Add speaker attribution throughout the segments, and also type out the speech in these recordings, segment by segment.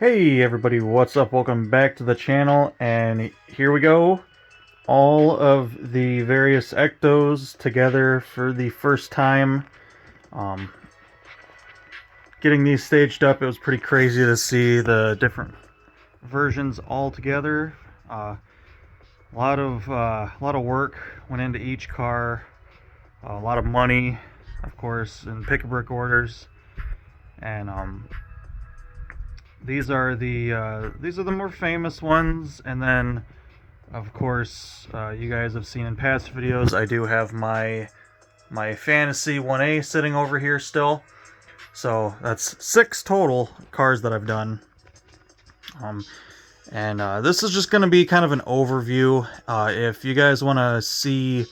Speaker 1: Hey everybody, what's up? Welcome back to the channel, and here we go. All of the various Ectos together for the first time. Um, Getting these staged up, it was pretty crazy to see the different versions all together. A lot of work went into each car, a lot of money, of course, in pick-a-brick orders, and these are the more famous ones, and then of course you guys have seen in past videos I do have my fantasy 1A sitting over here still, so that's 6 total cars that I've done. And this is just going to be kind of an overview. If you guys want to see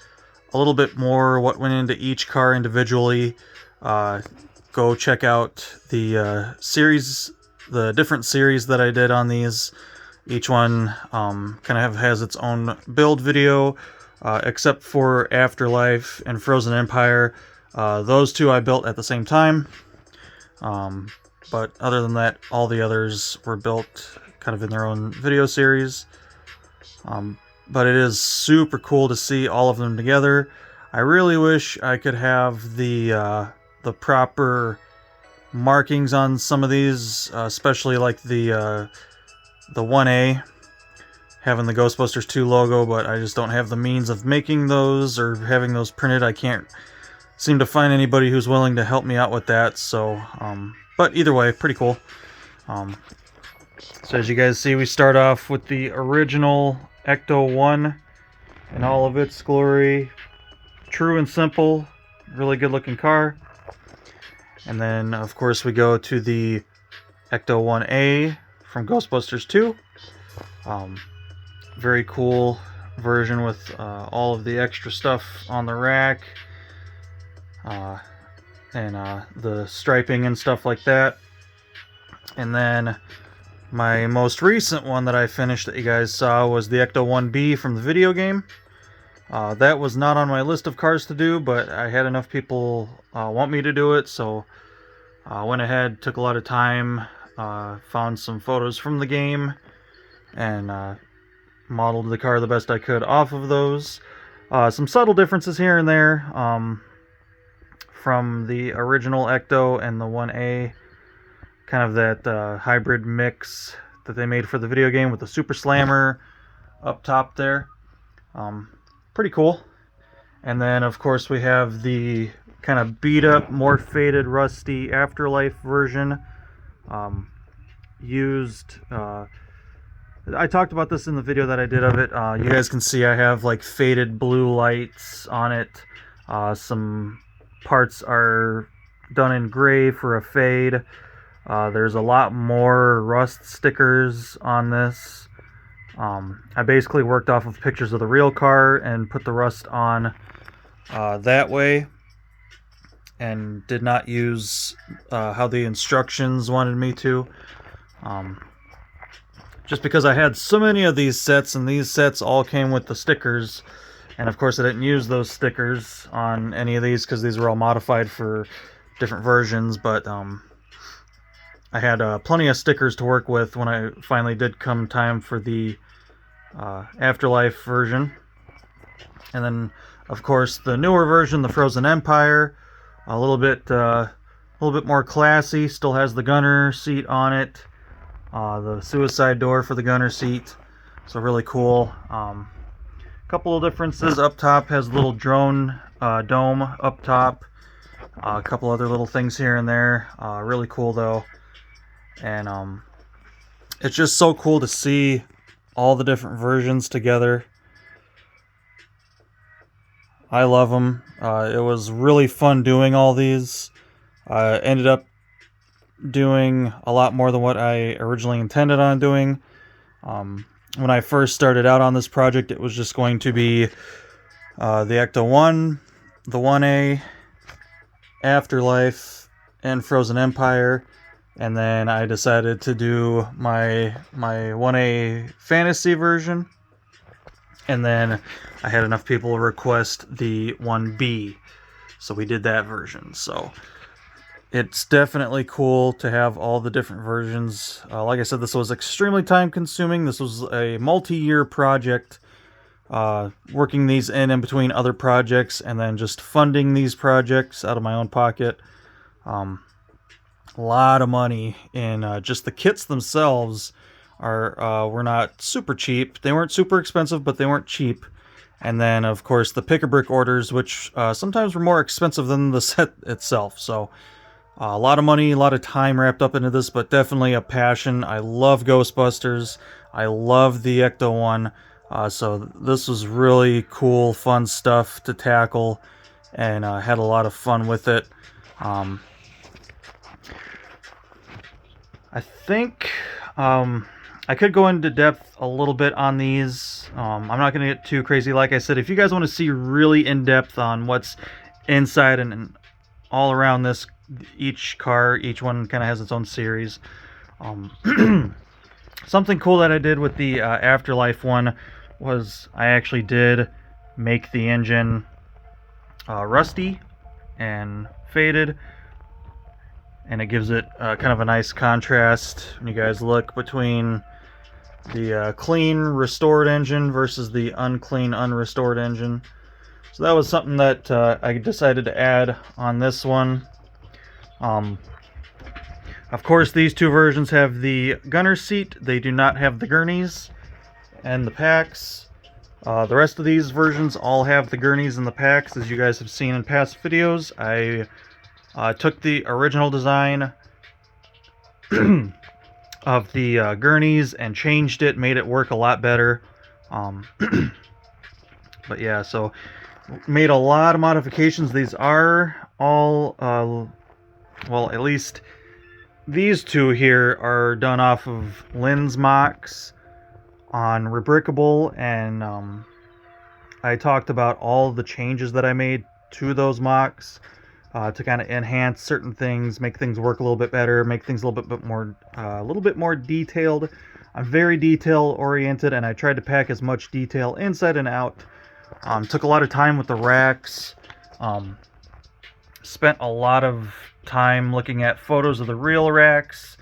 Speaker 1: a little bit more what went into each car individually, go check out the series, the different series that I did on these. Each one kind of has its own build video, except for Afterlife and Frozen Empire. Those two I built at the same time. But other than that, all the others were built kind of in their own video series. But it is super cool to see all of them together. I really wish I could have the proper markings on some of these, especially like the 1A having the Ghostbusters 2 logo, but I just don't have the means of making those or having those printed. I can't seem to find anybody who's willing to help me out with that, so but either way, pretty cool. So as you guys see, we start off with the original Ecto-1 in all of its glory. True and simple, really good looking car. And then of course we go to the Ecto-1A from Ghostbusters 2. Very cool version with all of the extra stuff on the rack, and the striping and stuff like that. And then my most recent one that I finished that you guys saw was the Ecto-1B from the video game. That was not on my list of cars to do, but I had enough people want me to do it, so I went ahead, took a lot of time, found some photos from the game, and modeled the car the best I could off of those. Some subtle differences here and there from the original Ecto and the 1A. Kind of that hybrid mix that they made for the video game with the Super Slammer up top there. Pretty cool. And then of course we have the kind of beat up, more faded, rusty Afterlife version. I talked about this in the video that I did of it. You guys can see I have like faded blue lights on it. Some parts are done in gray for a fade. There's a lot more rust stickers on this. I basically worked off of pictures of the real car and put the rust on that way, and did not use how the instructions wanted me to. Just because I had so many of these sets, and these sets all came with the stickers, and of course I didn't use those stickers on any of these because these were all modified for different versions, but I had plenty of stickers to work with when I finally did come time for the Afterlife version. And then of course the newer version, the Frozen Empire, a little bit more classy, still has the gunner seat on it, the suicide door for the gunner seat, so really cool. Couple of differences. Up top has a little drone dome up top, a couple other little things here and there. Really cool though. And it's just so cool to see all the different versions together. I love them. It was really fun doing all these. I ended up doing a lot more than what I originally intended on doing. When I first started out on this project, it was just going to be the Ecto-1, the 1A, Afterlife, and Frozen Empire. And then I decided to do my 1A fantasy version. And then I had enough people request the 1B. So we did that version. So it's definitely cool to have all the different versions. Like I said, this was extremely time consuming. This was a multi-year project, working these in between other projects and then just funding these projects out of my own pocket. A lot of money in just the kits themselves were not super cheap. They weren't super expensive, but they weren't cheap. And then, of course, the pick-a-brick orders, which sometimes were more expensive than the set itself. So a lot of money, a lot of time wrapped up into this, but definitely a passion. I love Ghostbusters. I love the Ecto-1. So this was really cool, fun stuff to tackle, and had a lot of fun with it. I think I could go into depth a little bit on these. I'm not going to get too crazy. Like I said, if you guys want to see really in-depth on what's inside and all around this, each car, each one kind of has its own series. Something cool that I did with the Afterlife one was I actually did make the engine rusty and faded, and it gives it kind of a nice contrast when you guys look between the clean restored engine versus the unclean unrestored engine. So that was something that I decided to add on this one. Of course, these two versions have the gunner's seat. They do not have the gurneys and the packs. The rest of these versions all have the gurneys and the packs, as you guys have seen in past videos. I took the original design of the gurneys and changed it, made it work a lot better. But yeah, so made a lot of modifications. These are all, well, at least these two here are done off of Lynn's mocks on Rebrickable, and I talked about all the changes that I made to those mocks to kind of enhance certain things, make things work a little bit better, make things a little bit more detailed. I'm very detail oriented, and I tried to pack as much detail inside and out. Took a lot of time with the racks. Spent a lot of time looking at photos of the real racks,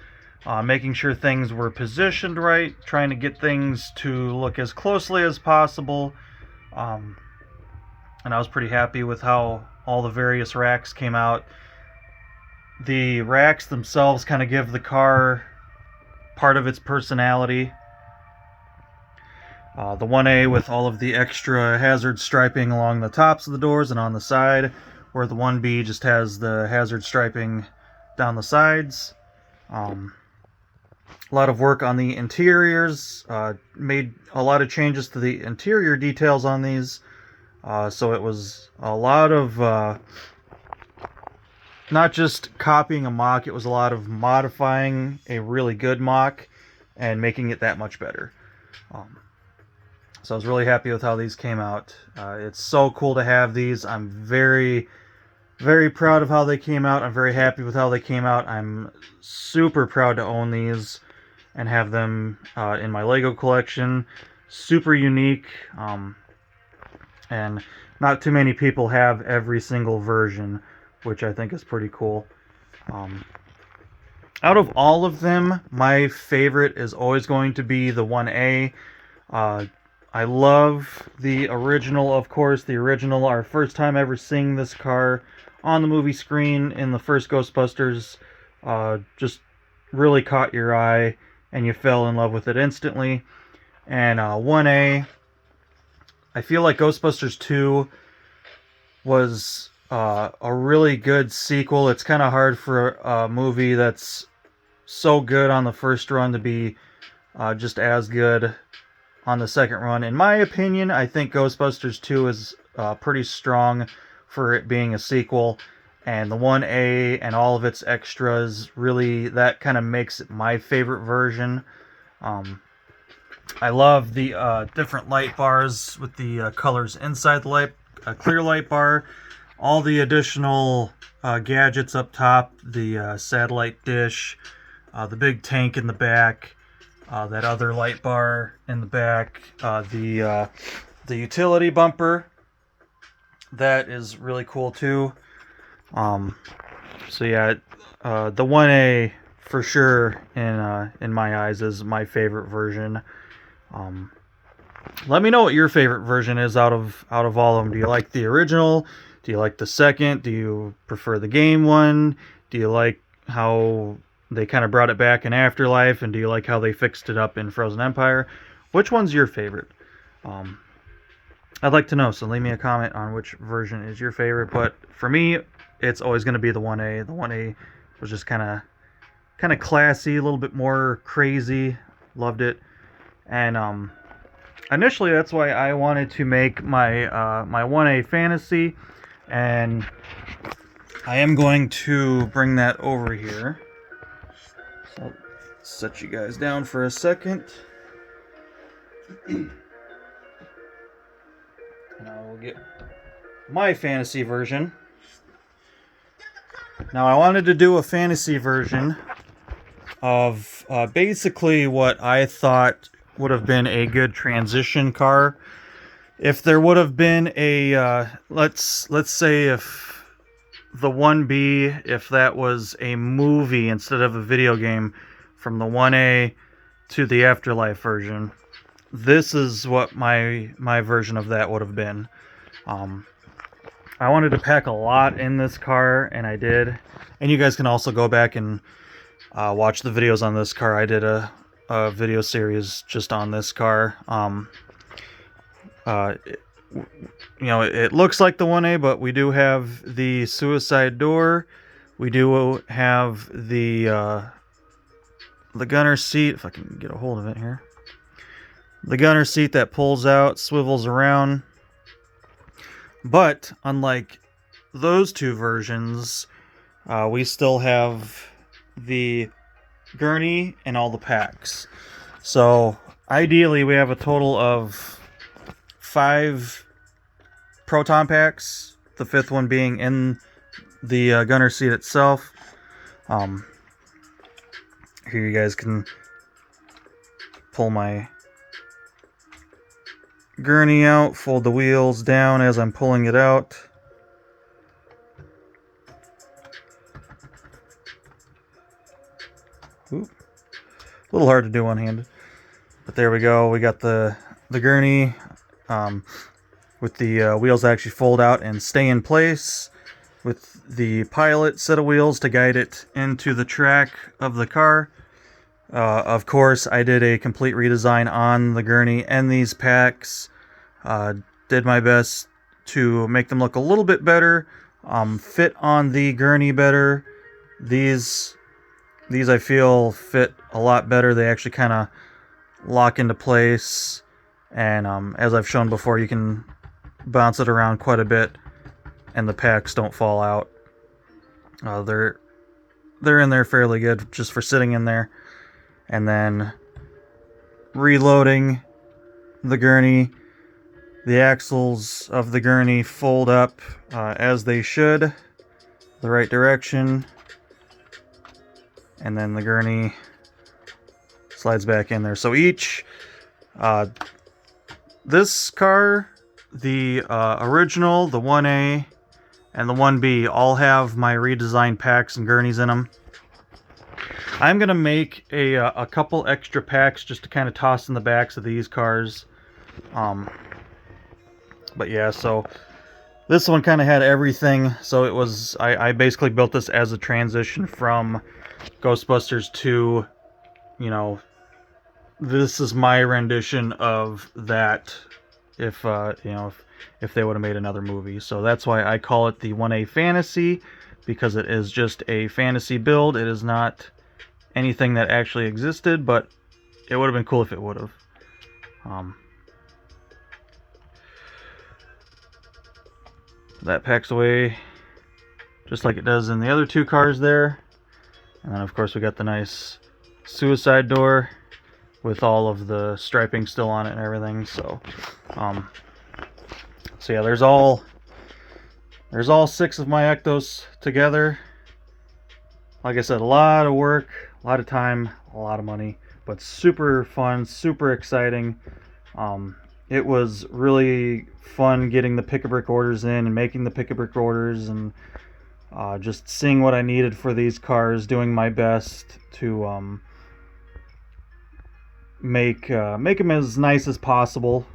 Speaker 1: making sure things were positioned right, trying to get things to look as closely as possible. And I was pretty happy with how all the various racks came out. The racks themselves kind of give the car part of its personality. The 1A with all of the extra hazard striping along the tops of the doors and on the side, where the 1B just has the hazard striping down the sides. A lot of work on the interiors. Made a lot of changes to the interior details on these. So it was a lot of not just copying a mock, it was a lot of modifying a really good mock and making it that much better. So I was really happy with how these came out. It's so cool to have these. I'm very, very proud of how they came out. I'm very happy with how they came out. I'm super proud to own these and have them in my Lego collection. Super unique. And not too many people have every single version, which I think is pretty cool. Out of all of them, my favorite is always going to be the 1A. I love the original, of course. The original, our first time ever seeing this car on the movie screen in the first Ghostbusters, just really caught your eye, and you fell in love with it instantly. And 1A, I feel like Ghostbusters 2 was a really good sequel. It's kind of hard for a movie that's so good on the first run to be just as good on the second run. In my opinion, I think Ghostbusters 2 is pretty strong for it being a sequel, and the 1A and all of its extras, really, that kind of makes it my favorite version. I love the different light bars with the colors inside the light, clear light bar, all the additional gadgets up top, the satellite dish, the big tank in the back, that other light bar in the back, the utility bumper, that is really cool too. So yeah, the 1A for sure in my eyes is my favorite version. Um, Let me know what your favorite version is out of all of them. Do you like the original? Do you like the second? Do you prefer the game one? Do you like how they kind of brought it back in Afterlife? And do you like how they fixed it up in Frozen Empire? Which one's your favorite? Um, I'd like to know, so leave me a comment on which version is your favorite. But for me, it's always going to be the 1A. The 1A was just kind of classy, a little bit more crazy. Loved it. And initially that's why I wanted to make my my 1A fantasy, and I am going to bring that over here. So I'll set you guys down for a second. And I will get my fantasy version. Now I wanted to do a fantasy version of basically what I thought would have been a good transition car. If there would have been a let's say if the 1B, if that was a movie instead of a video game, from the 1A to the Afterlife version, this is what my version of that would have been. I wanted to pack a lot in this car, and I did. And you guys can also go back and watch the videos on this car. I did a video series just on this car. It looks like the 1A, but we do have the suicide door. We do have the gunner seat, if I can get a hold of it here. The gunner seat that pulls out, swivels around. But unlike those two versions, we still have the gurney and all the packs. So ideally we have a total of 5 proton packs, the 5th one being in the gunner seat itself. Here you guys can pull my gurney out, fold the wheels down as I'm pulling it out. Oop. A little hard to do one-handed, but there we go. We got the gurney with the wheels that actually fold out and stay in place, with the pilot set of wheels to guide it into the track of the car. Of course, I did a complete redesign on the gurney and these packs. Did my best to make them look a little bit better, fit on the gurney better. These I feel fit a lot better. They actually kind of lock into place, and as I've shown before, you can bounce it around quite a bit, and the packs don't fall out. They're in there fairly good just for sitting in there. And then reloading the gurney, the axles of the gurney fold up as they should, the right direction, and then the gurney slides back in there. So each, this car, the original, the 1A, and the 1B all have my redesigned packs and gurneys in them. I'm going to make a couple extra packs just to kind of toss in the backs of these cars. But yeah, so this one kind of had everything. So it was, I basically built this as a transition from Ghostbusters to, this is my rendition of that if they would have made another movie. So that's why I call it the 1A Fantasy, because it is just a fantasy build. It is not anything that actually existed, but it would have been cool if it would have. That packs away just like it does in the other two cars there. And then of course we got the nice suicide door with all of the striping still on it and everything. So yeah, there's all 6 of my Ectos together. Like I said, a lot of work, a lot of time, a lot of money, but super fun, super exciting. It was really fun getting the pick-a-brick orders in and making the pick-a-brick orders, and just seeing what I needed for these cars, doing my best to make them as nice as possible.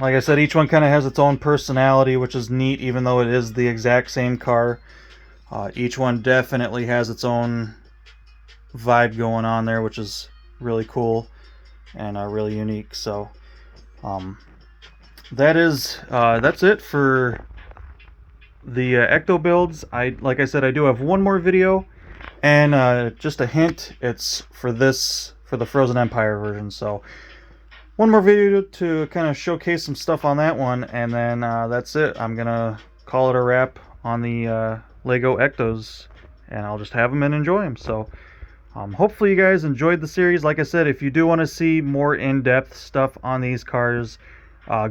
Speaker 1: Like I said, each one kind of has its own personality, which is neat, even though it is the exact same car. Each one definitely has its own vibe going on there, which is really cool and really unique. So that's it for the Ecto builds. Like I said, I do have one more video, and just a hint, it's for the Frozen Empire version. So one more video to kind of showcase some stuff on that one, and then that's it. I'm gonna call it a wrap on the Lego Ectos, and I'll just have them and enjoy them. So hopefully you guys enjoyed the series. Like I said, if you do want to see more in-depth stuff on these cars,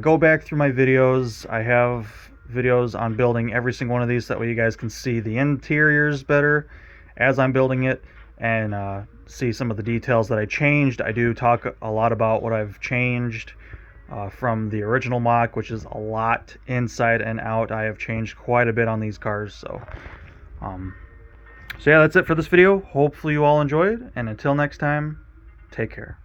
Speaker 1: go back through my videos. I have videos on building every single one of these, so that way you guys can see the interiors better as I'm building it, and see some of the details that I changed. I do talk a lot about what I've changed from the original mock, which is a lot inside and out. I have changed quite a bit on these cars. So yeah, that's it for this video. Hopefully you all enjoyed, and until next time, take care.